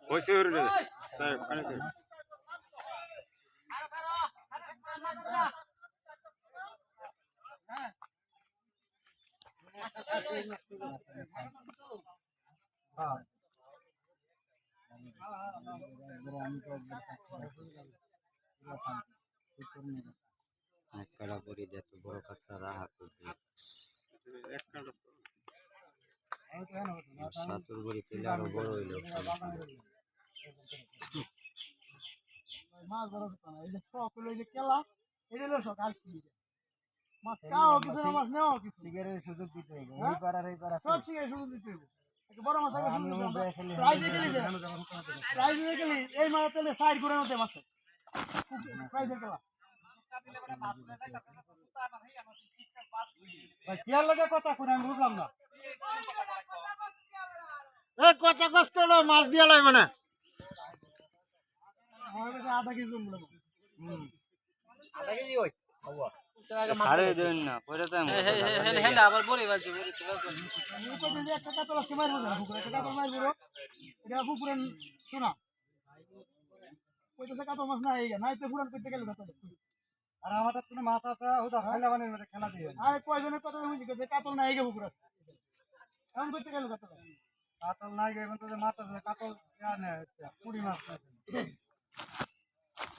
হয়েছে স্যার অনেক কড়াকড়ি এত বড় কথা রাহা করবে সাতুর বড়ি তেলে আরো বড় হইলো মাছ বড় কথা না এই যে শখ হলো এই যে কেলা এটা হলো শখ আর কি মাছ কাও কিছু না মাছ নেওয়া কিছু শিকারের সুযোগ দিতে হবে এই পাড়ার এই পাড়া সব শিকারের সুযোগ দিতে হবে একটা বড় মাছ আগে সুযোগ দিতে হবে প্রাইজে গেলি এই মাছ তেলে সাইড করে নিতে মাছ প্রাইজে কেলা ভাই কি লাগে কথা কোন আমি বুঝলাম না এ কথা কষ্ট হলো মাছ দিয়া লাগবে না আধা কেজি আধা কেজি ওই আরে দেন না কইরা তো হেন আবার বলি বলছি একটা কাতল আজকে মারবো না পুকুরে একটা কাতল মারবো এটা পুকুরে শোনা কইতেছে কাতল মাছ নাই নাই তো পুরান করতে গেল কাতল আর আমাদের কোনো মাছ আছে ওটা খেলা বানিয়ে মধ্যে খেলা দিয়ে আরে কয়জনের কথা বুঝি যে কাতল নাই গে পুকুরে এমন করতে গেল কাতল কাতল নাই গে মানে তো মাছ আছে কাতল না পুরি মাছ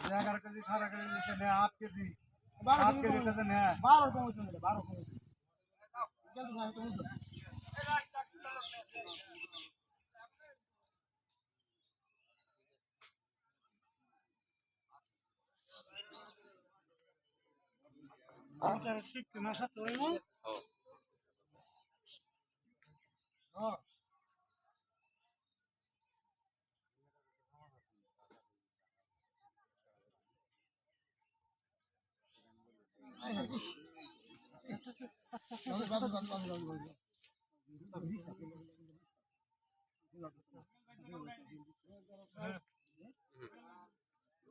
11 কেজি 18 কেজি নিচে নে 8 কেজি 12 কেজি নিচে নে 12 কম হচ্ছে 12 কম হচ্ছে জলদি না তো বুঝো এটা ঠিক না সাথে হই না হ্যাঁ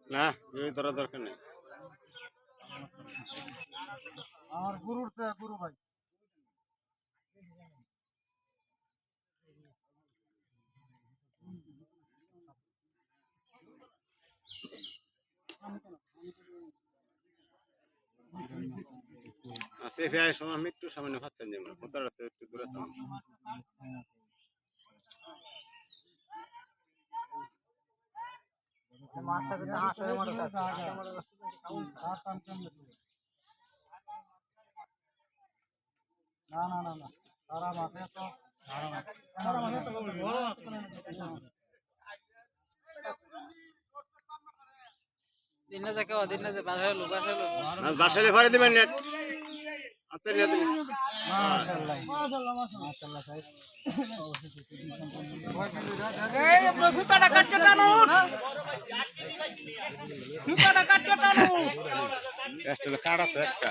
না ধরা দরকার নেই আমার গুরু ভাই সেফে আয় সময় আমি একটু সামনে ভাবছেন যে মানে কোথাও একটু দূরে না তারা মাঠে তো দিনে দেখে দিনে যে বাসালে ভরে দিবেন নেট আপনি নেট মাশাআল্লাহ মাশাআল্লাহ সাহেব এই ফুটাটা কাটকে টানো ফুটাটা কাটকে টানো একটা কাটা তো একটা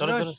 চলো